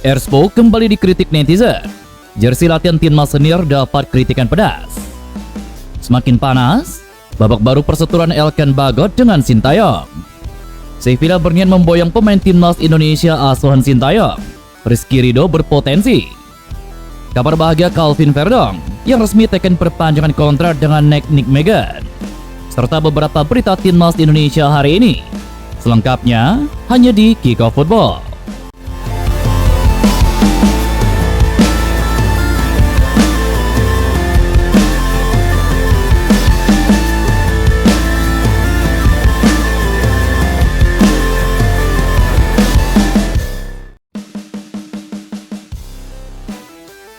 Erspo kembali dikritik netizen. Jersey latihan timnas senior dapat kritikan pedas. Semakin panas, babak baru perseteruan Elkan Bagot dengan Sintayong. Sevilla berniat memboyong pemain timnas Indonesia asuhan Sintayong. Rizky Ridho berpotensi. Kabar bahagia Calvin Verdong yang resmi teken perpanjangan kontrak dengan Nick Megan. Serta beberapa berita timnas Indonesia hari ini. Selengkapnya hanya di Kickoff Football.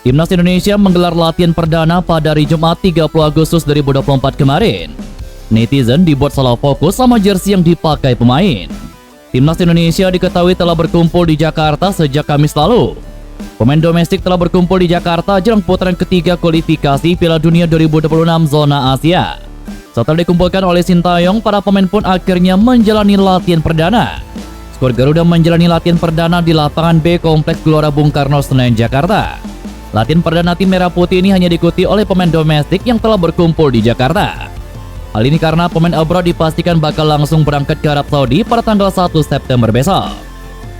Timnas Indonesia menggelar latihan perdana pada hari Jumat 30 Agustus 2024 kemarin. Netizen dibuat salah fokus sama jersey yang dipakai pemain. Timnas Indonesia diketahui telah berkumpul di Jakarta sejak Kamis lalu. Pemain domestik telah berkumpul di Jakarta jelang putaran ketiga kualifikasi Piala Dunia 2026 zona Asia. Setelah dikumpulkan oleh Sintayong, para pemain pun akhirnya menjalani latihan perdana. Skuad Garuda menjalani latihan perdana di lapangan B Kompleks Gelora Bung Karno, Senayan, Jakarta. Latihan perdana tim Merah Putih ini hanya diikuti oleh pemain domestik yang telah berkumpul di Jakarta. Hal ini karena pemain abroad dipastikan bakal langsung berangkat ke Arab Saudi pada tanggal 1 September besok.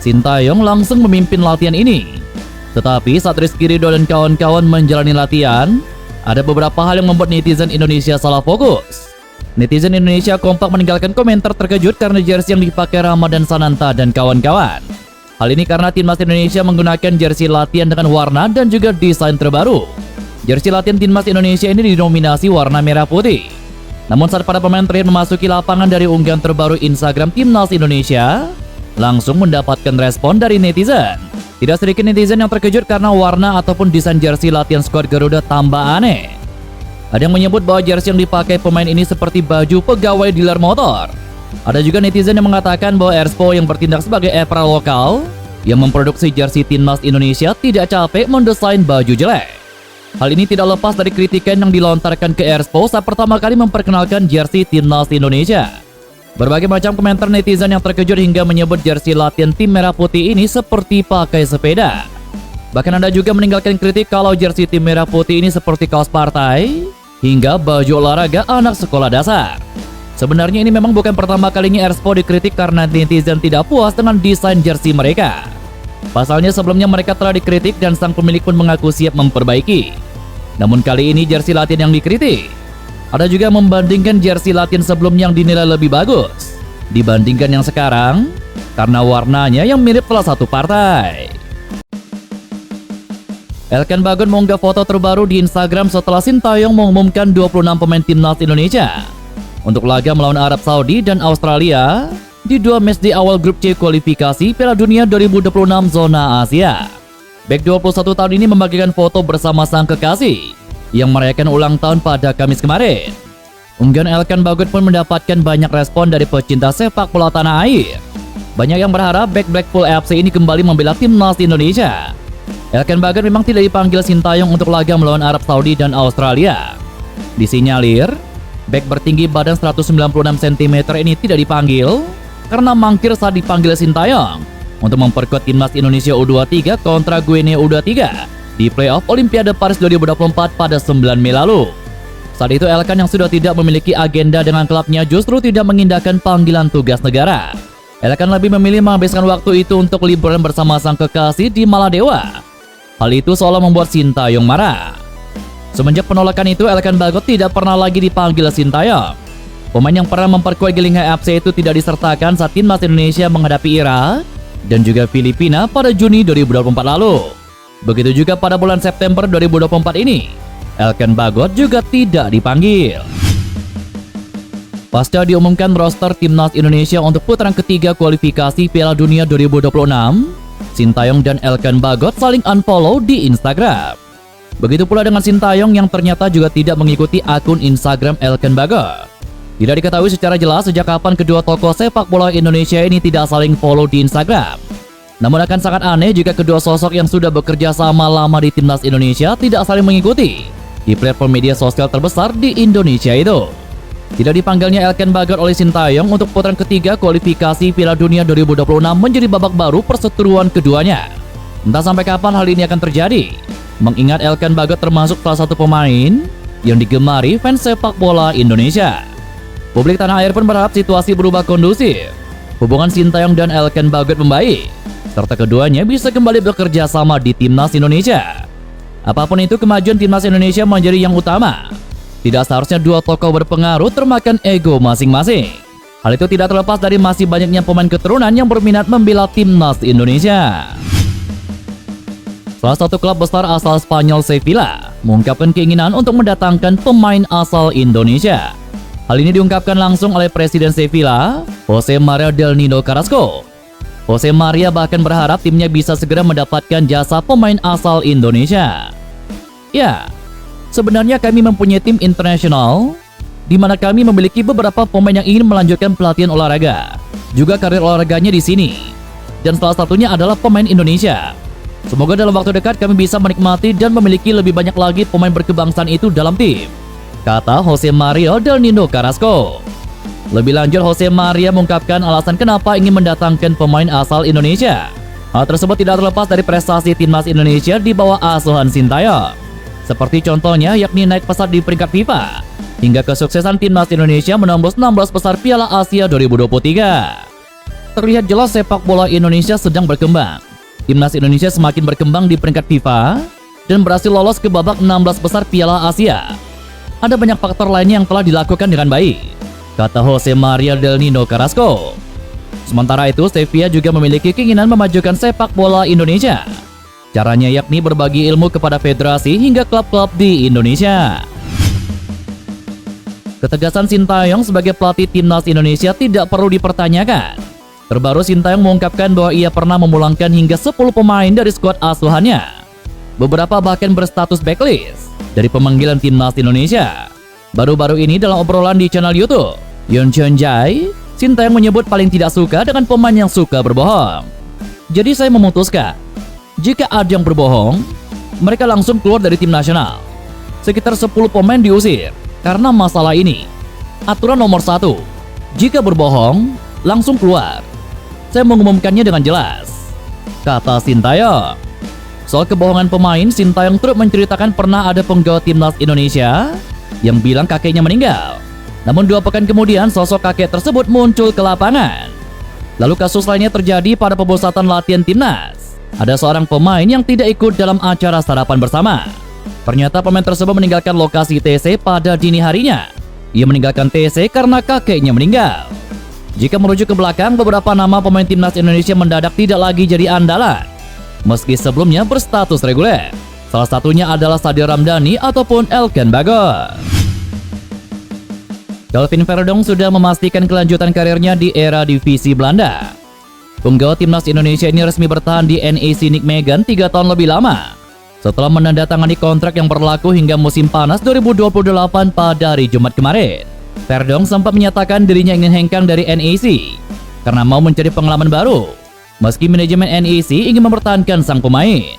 Sintayong langsung memimpin latihan ini. Tetapi saat Rizky Ridho dan kawan-kawan menjalani latihan, ada beberapa hal yang membuat netizen Indonesia salah fokus. Netizen Indonesia kompak meninggalkan komentar terkejut karena jersey yang dipakai Ramadan Sananta dan kawan-kawan. Hal ini karena timnas Indonesia menggunakan jersey latihan dengan warna dan juga desain terbaru. Jersey latihan timnas Indonesia ini didominasi warna merah putih. Namun saat para pemain terakhir memasuki lapangan dari unggahan terbaru Instagram timnas Indonesia, langsung mendapatkan respon dari netizen. Tidak sedikit netizen yang terkejut karena warna ataupun desain jersey latihan skuad Garuda tambah aneh. Ada yang menyebut bahwa jersey yang dipakai pemain ini seperti baju pegawai dealer motor. Ada juga netizen yang mengatakan bahwa Erspo yang bertindak sebagai apparel lokal yang memproduksi jersey timnas Indonesia tidak capek mendesain baju jelek. Hal ini tidak lepas dari kritikan yang dilontarkan ke Erspo saat pertama kali memperkenalkan jersey timnas Indonesia. Berbagai macam komentar netizen yang terkejut hingga menyebut jersey latihan tim Merah Putih ini seperti pakai sepeda. Bahkan ada juga meninggalkan kritik kalau jersey tim Merah Putih ini seperti kaos partai hingga baju olahraga anak sekolah dasar. Sebenarnya ini memang bukan pertama kalinya Erspo dikritik karena netizen tidak puas dengan desain jersey mereka. Pasalnya sebelumnya mereka telah dikritik dan sang pemilik pun mengaku siap memperbaiki. Namun kali ini jersey latihan yang dikritik. Ada juga membandingkan jersey latihan sebelumnya yang dinilai lebih bagus dibandingkan yang sekarang karena warnanya yang mirip salah satu partai. Elkan Bagot mengunggah foto terbaru di Instagram setelah Sintayong mengumumkan 26 pemain timnas Indonesia untuk laga melawan Arab Saudi dan Australia di dua match di awal grup C kualifikasi Piala Dunia 2026 zona Asia. Bek 21 tahun ini membagikan foto bersama sang kekasih yang merayakan ulang tahun pada Kamis kemarin. Unggahan Elkan Bagot pun mendapatkan banyak respon dari pecinta sepak bola tanah air. Banyak yang berharap bek Blackpool FC ini kembali membela timnas Indonesia. Elkan Bagot memang tidak dipanggil Sintayong untuk laga melawan Arab Saudi dan Australia. Disinyalir bek bertinggi badan 196 cm ini tidak dipanggil karena mangkir saat dipanggil Sintayong untuk memperkuat timnas Indonesia U23 kontra Guinea U23 di playoff Olimpiade Paris 2024 pada 9 Mei lalu. Saat itu Elkan yang sudah tidak memiliki agenda dengan klubnya justru tidak mengindahkan panggilan tugas negara. Elkan lebih memilih menghabiskan waktu itu untuk liburan bersama sang kekasih di Maladewa. Hal itu seolah membuat Sintayong marah. Semenjak penolakan itu, Elkan Bagot tidak pernah lagi dipanggil Sintayong. Pemain yang pernah memperkuat Gilingham FC itu tidak disertakan saat timnas Indonesia menghadapi Irak dan juga Filipina pada Juni 2024 lalu. Begitu juga pada bulan September 2024 ini, Elkan Bagot juga tidak dipanggil. Pasca diumumkan roster timnas Indonesia untuk putaran ketiga kualifikasi Piala Dunia 2026, Sintayong dan Elkan Bagot saling unfollow di Instagram. Begitu pula dengan Sintayong yang ternyata juga tidak mengikuti akun Instagram Elkan Bagot. Tidak diketahui secara jelas sejak kapan kedua tokoh sepak bola Indonesia ini tidak saling follow di Instagram. Namun akan sangat aneh jika kedua sosok yang sudah bekerja sama lama di timnas Indonesia tidak saling mengikuti di platform media sosial terbesar di Indonesia itu. Tidak dipanggilnya Elkan Bagot oleh Sintayong untuk putaran ketiga kualifikasi Piala Dunia 2026 menjadi babak baru perseteruan keduanya. Entah sampai kapan hal ini akan terjadi, mengingat Elkan Bagot termasuk salah satu pemain yang digemari fans sepak bola Indonesia. Publik tanah air pun berharap situasi berubah kondusif, hubungan Sintayong dan Elkan Bagot membaik, serta keduanya bisa kembali bekerja sama di timnas Indonesia. Apapun itu, kemajuan timnas Indonesia menjadi yang utama. Tidak seharusnya dua tokoh berpengaruh termakan ego masing-masing. Hal itu tidak terlepas dari masih banyaknya pemain keturunan yang berminat membela timnas Indonesia. Salah satu klub besar asal Spanyol, Sevilla, mengungkapkan keinginan untuk mendatangkan pemain asal Indonesia. Hal ini diungkapkan langsung oleh Presiden Sevilla, Jose Maria del Nido Carrasco. Jose Maria bahkan berharap timnya bisa segera mendapatkan jasa pemain asal Indonesia. Ya, sebenarnya kami mempunyai tim internasional, di mana kami memiliki beberapa pemain yang ingin melanjutkan pelatihan olahraga, juga karir olahraganya di sini. Dan salah satunya adalah pemain Indonesia. Semoga dalam waktu dekat kami bisa menikmati dan memiliki lebih banyak lagi pemain berkebangsaan itu dalam tim, kata Jose Maria del Nido Carrasco. Lebih lanjut, Jose Maria mengungkapkan alasan kenapa ingin mendatangkan pemain asal Indonesia. Hal tersebut tidak terlepas dari prestasi timnas Indonesia di bawah asuhan Sintayong, seperti contohnya yakni naik pesat di peringkat FIFA, hingga kesuksesan timnas Indonesia menembus 16 besar Piala Asia 2023. Terlihat jelas sepak bola Indonesia sedang berkembang. Timnas Indonesia semakin berkembang di peringkat FIFA dan berhasil lolos ke babak 16 besar Piala Asia. Ada banyak faktor lainnya yang telah dilakukan dengan baik, kata Jose Maria del Nido Carrasco. Sementara itu, Sevilla juga memiliki keinginan memajukan sepak bola Indonesia. Caranya yakni berbagi ilmu kepada federasi hingga klub-klub di Indonesia. Ketegasan Sintayong sebagai pelatih timnas Indonesia tidak perlu dipertanyakan. Terbaru, Sintayong mengungkapkan bahwa ia pernah memulangkan hingga 10 pemain dari skuad asuhannya. Beberapa bahkan berstatus backlist dari pemanggilan timnas Indonesia. Baru-baru ini dalam obrolan di channel YouTube Yon Chonjai, Sintayong menyebut paling tidak suka dengan pemain yang suka berbohong. Jadi saya memutuskan, jika ada yang berbohong, mereka langsung keluar dari tim nasional. Sekitar 10 pemain diusir karena masalah ini. Aturan nomor 1, jika berbohong, langsung keluar. Saya mengumumkannya dengan jelas, kata Sintayong. Soal kebohongan pemain, Sintayong turut menceritakan pernah ada penggawa timnas Indonesia yang bilang kakeknya meninggal. Namun 2 pekan kemudian sosok kakek tersebut muncul ke lapangan. Lalu kasus lainnya terjadi pada pemusatan latihan timnas. Ada seorang pemain yang tidak ikut dalam acara sarapan bersama. Ternyata pemain tersebut meninggalkan lokasi TC pada dini harinya. Ia meninggalkan TC karena kakeknya meninggal. Jika merujuk ke belakang, beberapa nama pemain timnas Indonesia mendadak tidak lagi jadi andalan, meski sebelumnya berstatus reguler. Salah satunya adalah Sadio Ramdhani ataupun Elkan Bagot. Kelvin Verdonk sudah memastikan kelanjutan karirnya di era divisi Belanda. Penggawa timnas Indonesia ini resmi bertahan di NEC Nijmegen 3 tahun lebih lama, setelah menandatangani kontrak yang berlaku hingga musim panas 2028 pada hari Jumat kemarin. Verdonk sempat menyatakan dirinya ingin hengkang dari NEC karena mau mencari pengalaman baru, meski manajemen NEC ingin mempertahankan sang pemain.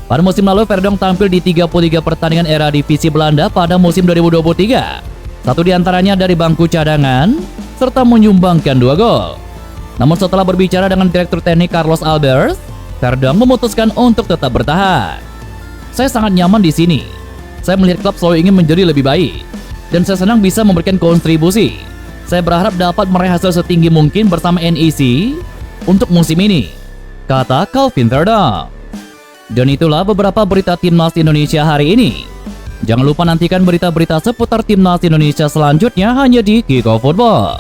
Pada musim lalu, Verdonk tampil di 33 pertandingan era divisi Belanda pada musim 2023. 1 diantaranya dari bangku cadangan, serta menyumbangkan 2 gol. Namun setelah berbicara dengan Direktur Teknik Carlos Albers, Verdonk memutuskan untuk tetap bertahan. Saya sangat nyaman di sini. Saya melihat klub selalu ingin menjadi lebih baik, dan saya senang bisa memberikan kontribusi. Saya berharap dapat meraih hasil setinggi mungkin bersama NEC untuk musim ini, kata Kelvin Verdonk. Dan itulah beberapa berita timnas Indonesia hari ini. Jangan lupa nantikan berita-berita seputar timnas Indonesia selanjutnya hanya di Kickoff Football.